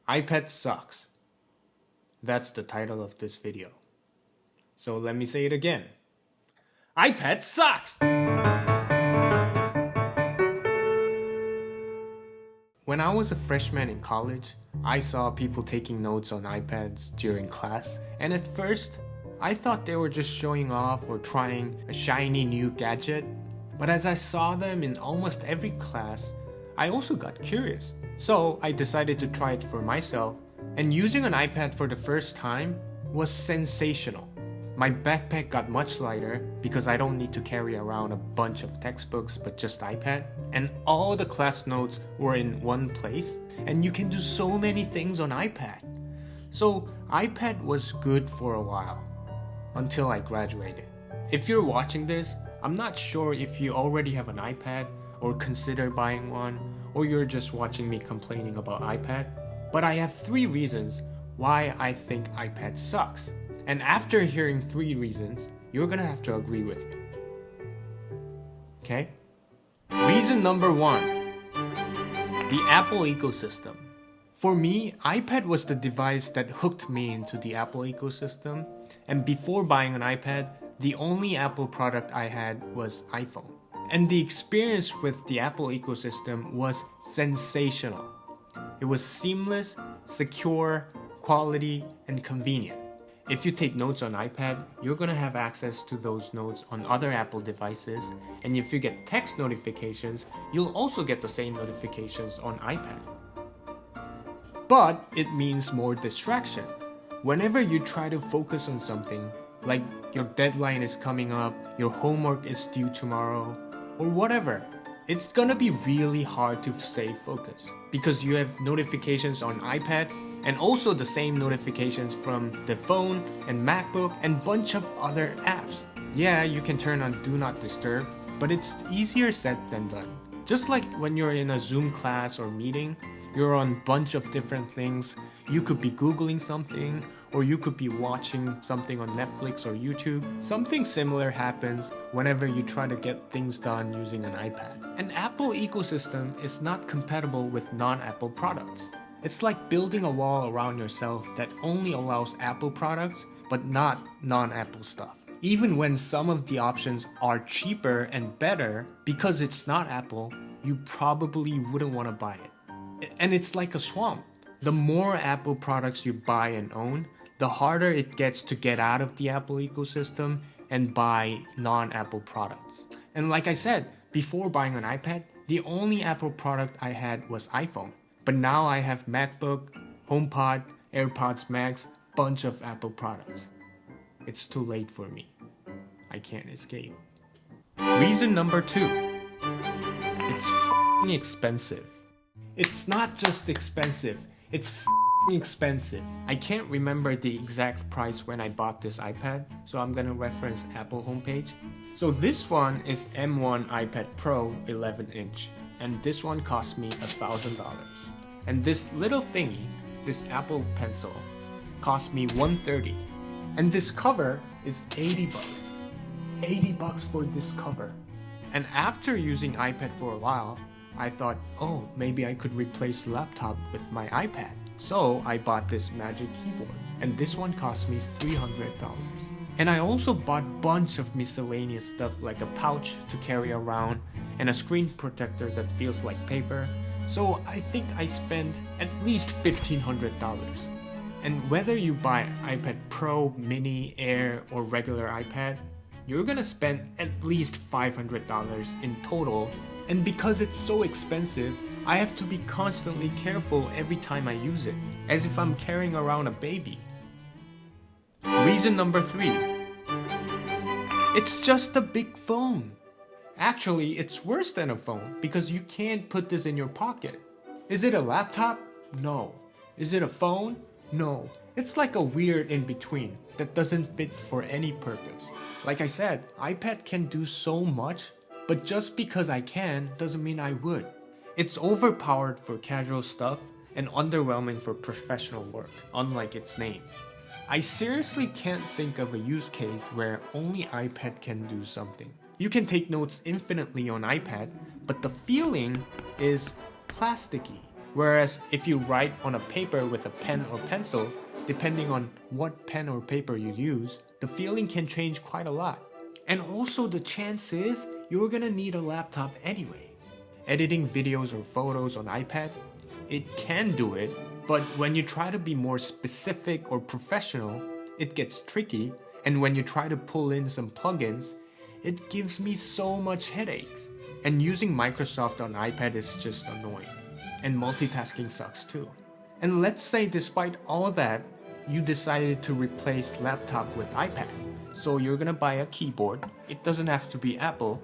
iPad sucks. That's the title of this video. So let me say it again. iPad sucks! When I was a freshman in college, I saw people taking notes on iPads during class, and at first, I thought they were just showing off or trying a shiny new gadget. But as I saw them in almost every class, I also got curious. So I decided to try it for myself, and using an iPad for the first time was sensational. My backpack got much lighter because I don't need to carry around a bunch of textbooks but just iPad, and all the class notes were in one place, and you can do so many things on iPad. So iPad was good for a while, until I graduated. If you're watching this, I'm not sure if you already have an iPad or consider buying one, or you're just watching me complaining about iPad, but I have 3 reasons why I think iPad sucks. And after hearing 3 reasons, you're gonna have to agree with me. Okay? Reason number 1, the Apple ecosystem. For me, iPad was the device that hooked me into the Apple ecosystem, and before buying an iPad, the only Apple product I had was iPhone. And the experience with the Apple ecosystem was sensational. It was seamless, secure, quality, and convenient. If you take notes on iPad, you're gonna have access to those notes on other Apple devices, and if you get text notifications, you'll also get the same notifications on iPad. But it means more distraction. Whenever you try to focus on something, like your deadline is coming up, your homework is due tomorrow, or whatever, it's gonna be really hard to stay focused because you have notifications on iPad and also the same notifications from the phone and MacBook and bunch of other apps. Yeah, you can turn on Do Not Disturb, but it's easier said than done. Just like when you're in a Zoom class or meeting, you're on a bunch of different things. You could be Googling something, or you could be watching something on Netflix or YouTube. Something similar happens whenever you try to get things done using an iPad. An Apple ecosystem is not compatible with non-Apple products. It's like building a wall around yourself that only allows Apple products, but not non-Apple stuff. Even when some of the options are cheaper and better, because it's not Apple, you probably wouldn't want to buy it. And it's like a swamp. The more Apple products you buy and own, the harder it gets to get out of the Apple ecosystem and buy non-Apple products. And like I said, before buying an iPad, the only Apple product I had was iPhone. But now I have MacBook, HomePod, AirPods Max, bunch of Apple products. It's too late for me. I can't escape. Reason number 2. It's f***ing expensive. It's not just expensive, it's f***ing expensive. I can't remember the exact price when I bought this iPad, so I'm gonna reference Apple homepage. So this one is M1 iPad Pro 11 inch, and this one cost me $1,000. And this little thingy, this Apple Pencil, cost me $130. And this cover is $80. $80 for this cover. And after using iPad for a while, I thought, oh, maybe I could replace the laptop with my iPad. So I bought this Magic Keyboard, and this one cost me $300. And I also bought a bunch of miscellaneous stuff like a pouch to carry around and a screen protector that feels like paper. So I think I spent at least $1,500. And whether you buy iPad Pro, Mini, Air, or regular iPad, you're gonna spend at least $500 in total. And because it's so expensive, I have to be constantly careful every time I use it, as if I'm carrying around a baby. Reason number 3. It's just a big phone. Actually, it's worse than a phone because you can't put this in your pocket. Is it a laptop? No. Is it a phone? No. It's like a weird in-between that doesn't fit for any purpose. Like I said, iPad can do so much, but just because I can doesn't mean I would. It's overpowered for casual stuff and underwhelming for professional work, unlike its name. I seriously can't think of a use case where only iPad can do something. You can take notes infinitely on iPad, but the feeling is plasticky. Whereas if you write on a paper with a pen or pencil, depending on what pen or paper you use, the feeling can change quite a lot. And also the chance is you're gonna need a laptop anyway. Editing videos or photos on iPad, it can do it, but when you try to be more specific or professional, it gets tricky, and when you try to pull in some plugins, it gives me so much headaches. And using Microsoft on iPad is just annoying. And multitasking sucks too. And let's say despite all that, you decided to replace laptop with iPad. So you're gonna buy a keyboard, it doesn't have to be Apple,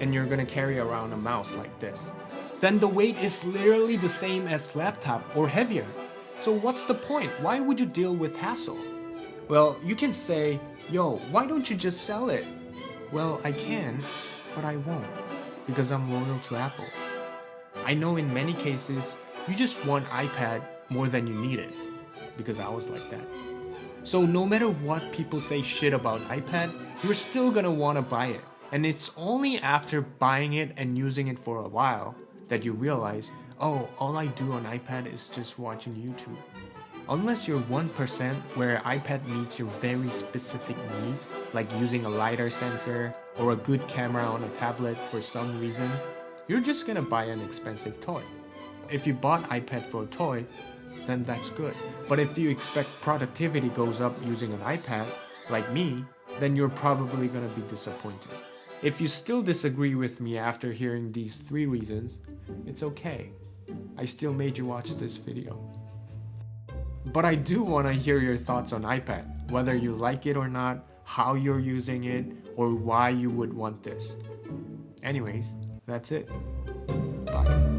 and you're gonna carry around a mouse like this. Then the weight is literally the same as laptop or heavier. So what's the point? Why would you deal with hassle? Well, you can say, yo, why don't you just sell it? Well, I can, but I won't, because I'm loyal to Apple. I know in many cases, you just want iPad more than you need it, because I was like that. So no matter what people say shit about iPad, you're still gonna wanna buy it. And it's only after buying it and using it for a while that you realize, oh, all I do on iPad is just watching YouTube. Unless you're 1% where iPad meets your very specific needs, like using a LiDAR sensor or a good camera on a tablet for some reason, you're just gonna buy an expensive toy. If you bought iPad for a toy, then that's good. But if you expect productivity goes up using an iPad, like me, then you're probably gonna be disappointed. If you still disagree with me after hearing these 3 reasons, it's okay. I still made you watch this video. But I do want to hear your thoughts on iPad, whether you like it or not, how you're using it, or why you would want this. Anyways, that's it. Bye.